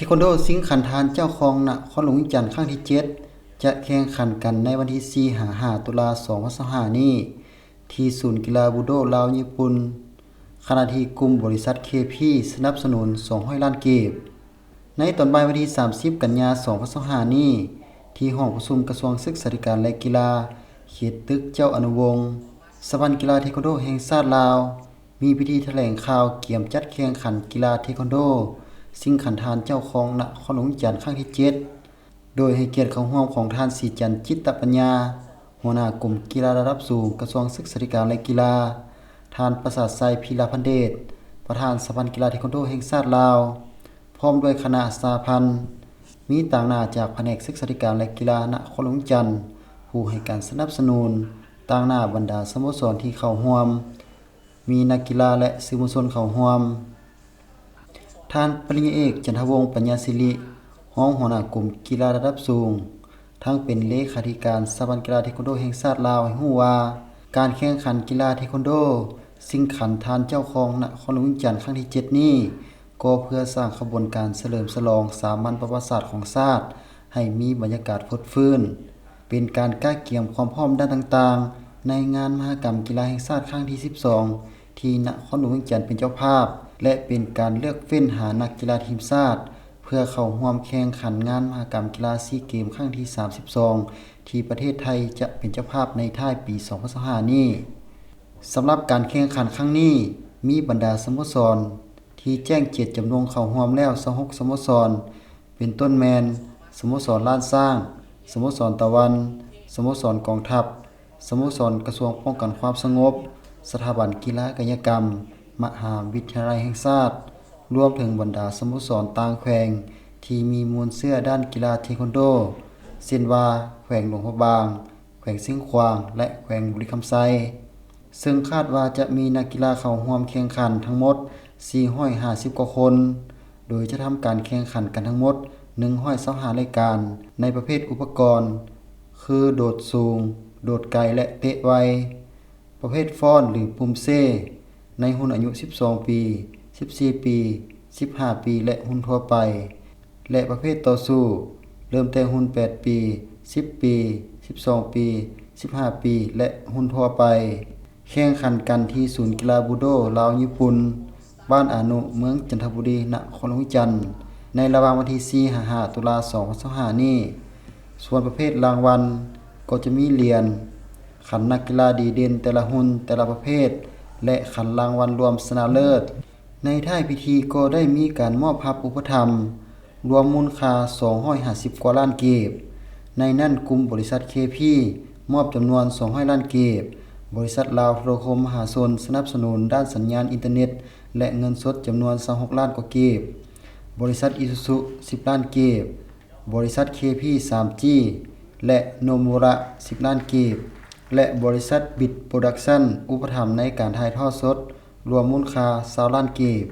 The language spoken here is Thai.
ควันโดสิงห์ขันธารเจ้าของนครหลวงวิจันทร์ครั้งที่7จะแข่งขันกันในวันที่4-5ตุลา2025นี้ที่ศูนย์กีฬาบูโดลาวญี่ปุ่นขณะที่กลุ่มบริษัท KP สนับสนุน200ล้านเก็บในตอนบ่ายวันที่30กันยายน2025นี้ที่ห้องประชุมกระทรวงศึกษาธิการและกีฬาเขตตึกเจ้าอนุวงศ์สภากีฬาเทควันโดแห่งชาติลาวมีพิธีแถลงข่าวเกี่ยมจัดแข่งขันกีฬาเทควันโดสิงห์ขันธารเจ้าของนครหลวงวิจันทร์ครั้งที่7โดยให้เกียรติเข้าร่วมของท่านศรีจันทร์จิตตปัญญาหัวหน้ากลุ่มกีฬาระดับสูงกระทรวงศึกษาธิการและกีฬาท่านประสาทไซพีลาพันเดชประธานสภากีฬาเทควันโดแห่งชาติลาวพร้อมด้วยคณะสหพันธ์มีต่างหน้าจากแผนกศึกษาธิการและกีฬานครหลวงวิจันทร์ผู้ให้การสนับสนุนต่างหน้าบรรดาสโมสรที่เข้าร่วมมีนักกีฬาและสื่อมวลชนเข้าร่วมท่านปริญญาเอกจันทวงศ์ปัญญาศิริรองหัวหน้ากลุ่มกีฬาระดับสูงทั้งเป็นเลขาธิการสภากีฬาเทควันโดแห่งชาติลาวให้รู้ว่าการแข่งขันกีฬาเทควันโดสิงห์ขันธารเจ้าของนครหลวงวิจันทร์ครั้งที่7นี้ก็เพื่อสร้างขบวนการเฉลิมฉลองสามัญประวัติศาสตร์ของชาติให้มีบรรยากาศสดชื่นเป็นการก้าวเกี่ยมความพร้อมด้านต่างๆในงานมหกรรมกีฬาแห่งชาติครั้งที่12ที่นครหลวงวิจันทร์เป็นเจ้าภาพและเป็นการเลือกเฟ้นหานักกีฬาทีมชาติเพื่อเข้าร่วมแข่งขันงานมหกรรมกีฬาซีเกมครั้งที่32ที่ประเทศไทยจะเป็นเจ้าภาพในท้ายปี2025นี้สำหรับการแข่งขันครั้งนี้มีบรรดาสโมสรที่แจ้งเจตจำนงเข้าร่วมแล้ว26สโมสรเป็นต้นแมนสโมสรล้านสร้างสโมสรตะวันสโมสรกองทัพสโมสรกระทรวงป้องกันความสงบสถาบันกีฬากายกรรมมหาวิทยาลัยแห่งชาติรวมถึงบรรดาสโมสรต่างแขวงที่มีมวลเสื้อด้านกีฬาเทควันโดเช่นว่าแขวงหลวงพระบางแขวงสิงห์ขวางและแขวงบุรีคำไซซึ่งคาดว่าจะมีนักกีฬาเข้าร่วมแข่งขันทั้งหมด450กว่าคนโดยจะทำการแข่งขันกันทั้งหมด125รายการในประเภทอุปกรณ์คือโดดสูงโดดไกลและเตะไวประเภทฟ้อนหรือปุ่มเซในรุ่นอายุ12ปี14ปี15ปีและรุ่นทั่วไปและประเภทต่อสู้เริ่มแต่รุ่น8ปี10ปี12ปี15ปีและรุ่นทั่วไปแข่งขันกันที่ศูนย์กีฬาบูโดลาวญี่ปุ่นบ้านอานุเมืองจันทบุรีนครหลวงวิจันทร์ในระหว่างวันที่4-5ตุลา2025นี้ส่วนประเภทรางวัลก็จะมีเหรียญขันนักกีฬาดีเด่นแต่ละหุ่นแต่ละประเภทและขันรางวัลรวมชนะเลิศในท้ายพิธีก็ได้มีการมอบภาพอุปถัมภ์รวมมูลค่า250กว่าล้านเก็บในนั้นกลุ่มบริษัท KP มอบจำนวน200ล้านเก็บบริษัทลาวโทรคมมหาชนสนับสนุนด้านสัญญาณอินเทอร์เน็ตและเงินสดจำนวน26ล้านกว่าเก็บบริษัทอิซูซุ10ล้านเก็บบริษัท KP 3G และโนมุระ10ล้านเก็บและบริษัทบิดโปรดักชั่นอุปถัมภ์ในการถ่ายทอดสดรวมมูลค่า20ล้านเก็บ